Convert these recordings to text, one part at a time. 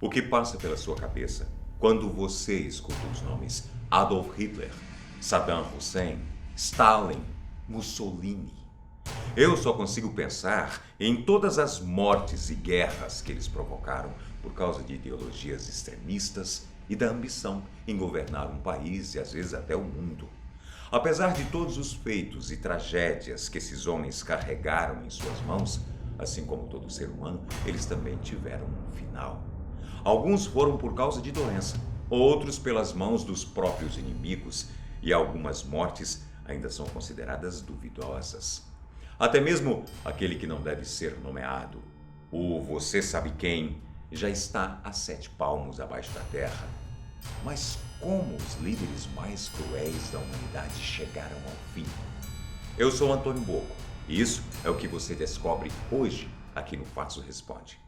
O que passa pela sua cabeça quando você escuta os nomes Adolf Hitler, Saddam Hussein, Stalin, Mussolini? Eu só consigo pensar em todas as mortes e guerras que eles provocaram por causa de ideologias extremistas e da ambição em governar um país e às vezes até o mundo. Apesar de todos os feitos e tragédias que esses homens carregaram em suas mãos, assim como todo ser humano, eles também tiveram um final. Alguns foram por causa de doença, outros pelas mãos dos próprios inimigos, e algumas mortes ainda são consideradas duvidosas. Até mesmo aquele que não deve ser nomeado, o você sabe quem, já está a 7 palmos abaixo da terra. Mas como os líderes mais cruéis da humanidade chegaram ao fim? Eu sou Antônio Bocco, e isso é o que você descobre hoje aqui no Fatso Responde.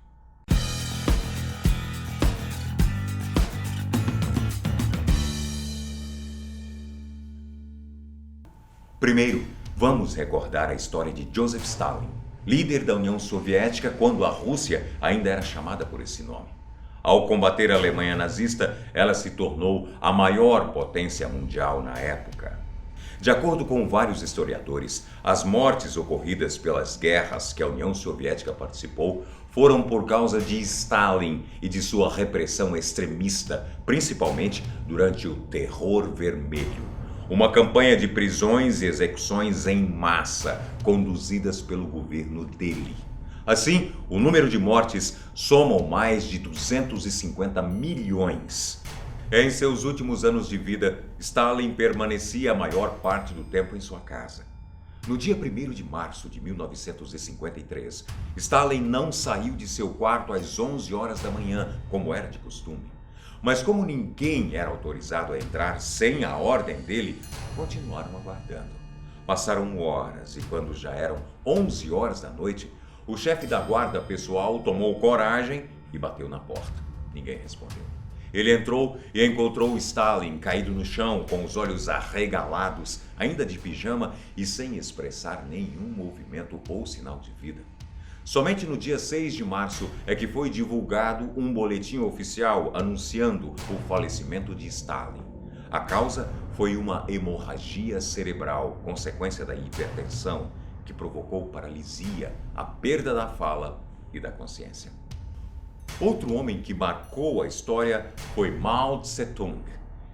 Primeiro, vamos recordar a história de Joseph Stalin, líder da União Soviética quando a Rússia ainda era chamada por esse nome. Ao combater a Alemanha nazista, ela se tornou a maior potência mundial na época. De acordo com vários historiadores, as mortes ocorridas pelas guerras que a União Soviética participou foram por causa de Stalin e de sua repressão extremista, principalmente durante o Terror Vermelho, uma campanha de prisões e execuções em massa conduzidas pelo governo dele. Assim, o número de mortes soma mais de 250 milhões. Em seus últimos anos de vida, Stalin permanecia a maior parte do tempo em sua casa. No dia 1º de março de 1953, Stalin não saiu de seu quarto às 11 horas da manhã, como era de costume. Mas como ninguém era autorizado a entrar sem a ordem dele, continuaram aguardando. Passaram horas e quando já eram 11 horas da noite, o chefe da guarda pessoal tomou coragem e bateu na porta. Ninguém respondeu. Ele entrou e encontrou Stalin caído no chão, com os olhos arregalados, ainda de pijama e sem expressar nenhum movimento ou sinal de vida. Somente no dia 6 de março é que foi divulgado um boletim oficial anunciando o falecimento de Stalin. A causa foi uma hemorragia cerebral, consequência da hipertensão, que provocou paralisia, a perda da fala e da consciência. Outro homem que marcou a história foi Mao Tse-tung.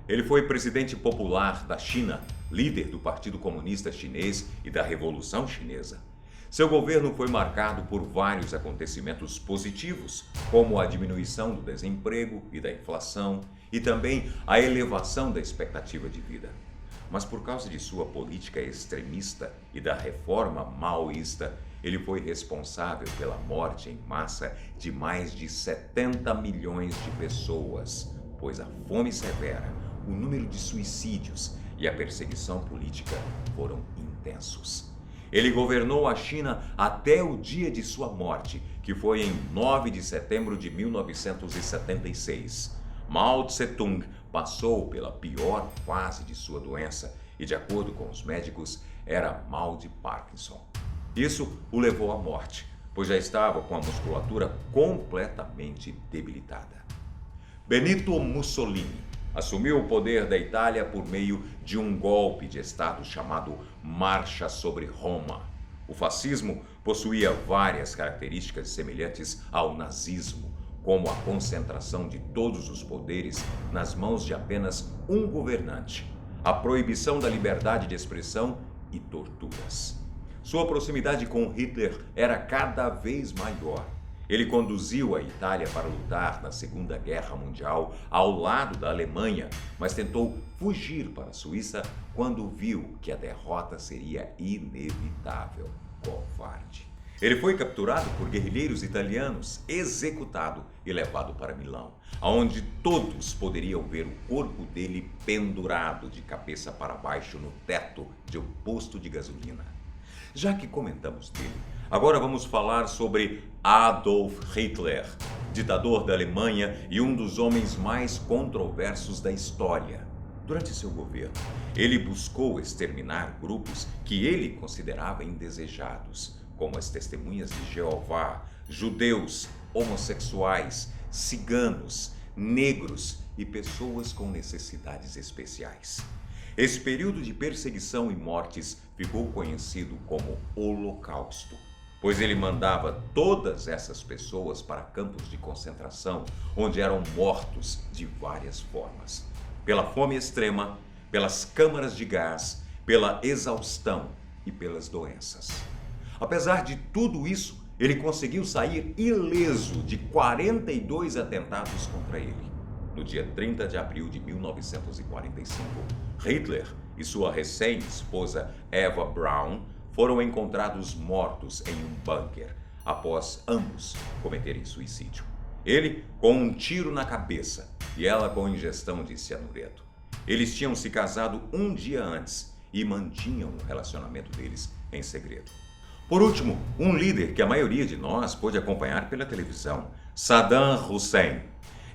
Ele foi presidente popular da China, líder do Partido Comunista Chinês e da Revolução Chinesa. Seu governo foi marcado por vários acontecimentos positivos, como a diminuição do desemprego e da inflação, e também a elevação da expectativa de vida. Mas por causa de sua política extremista e da reforma maoísta, ele foi responsável pela morte em massa de mais de 70 milhões de pessoas, pois a fome severa, o número de suicídios e a perseguição política foram intensos. Ele governou a China até o dia de sua morte, que foi em 9 de setembro de 1976. Mao Tse-tung passou pela pior fase de sua doença e, de acordo com os médicos, era mal de Parkinson. Isso o levou à morte, pois já estava com a musculatura completamente debilitada. Benito Mussolini assumiu o poder da Itália por meio de um golpe de Estado chamado Marcha sobre Roma. O fascismo possuía várias características semelhantes ao nazismo, como a concentração de todos os poderes nas mãos de apenas um governante, a proibição da liberdade de expressão e torturas. Sua proximidade com Hitler era cada vez maior. Ele conduziu a Itália para lutar na Segunda Guerra Mundial ao lado da Alemanha, mas tentou fugir para a Suíça quando viu que a derrota seria inevitável. Covarde. Ele foi capturado por guerrilheiros italianos, executado e levado para Milão, onde todos poderiam ver o corpo dele pendurado de cabeça para baixo no teto de um posto de gasolina. Já que comentamos dele, agora vamos falar sobre Adolf Hitler, ditador da Alemanha e um dos homens mais controversos da história. Durante seu governo, ele buscou exterminar grupos que ele considerava indesejados, como as Testemunhas de Jeová, judeus, homossexuais, ciganos, negros e pessoas com necessidades especiais. Esse período de perseguição e mortes ficou conhecido como Holocausto, pois ele mandava todas essas pessoas para campos de concentração, onde eram mortos de várias formas: pela fome extrema, pelas câmaras de gás, pela exaustão e pelas doenças. Apesar de tudo isso, ele conseguiu sair ileso de 42 atentados contra ele. No dia 30 de abril de 1945, Hitler e sua recém-esposa Eva Braun foram encontrados mortos em um bunker, após ambos cometerem suicídio. Ele com um tiro na cabeça e ela com ingestão de cianureto. Eles tinham se casado um dia antes e mantinham o relacionamento deles em segredo. Por último, um líder que a maioria de nós pôde acompanhar pela televisão, Saddam Hussein.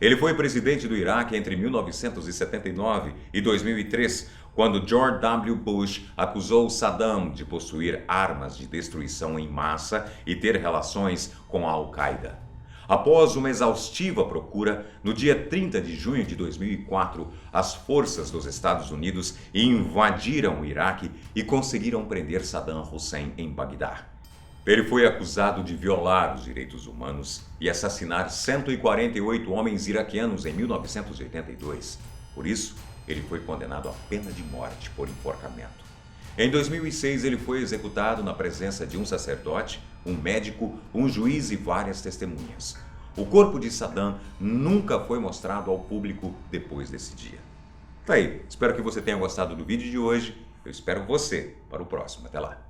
Ele foi presidente do Iraque entre 1979 e 2003, quando George W. Bush acusou Saddam de possuir armas de destruição em massa e ter relações com a Al-Qaeda. Após uma exaustiva procura, no dia 30 de junho de 2004, as forças dos Estados Unidos invadiram o Iraque e conseguiram prender Saddam Hussein em Bagdá. Ele foi acusado de violar os direitos humanos e assassinar 148 homens iraquianos em 1982. Por isso, ele foi condenado à pena de morte por enforcamento. Em 2006, ele foi executado na presença de um sacerdote, um médico, um juiz e várias testemunhas. O corpo de Saddam nunca foi mostrado ao público depois desse dia. Tá aí, espero que você tenha gostado do vídeo de hoje. Eu espero você para o próximo. Até lá!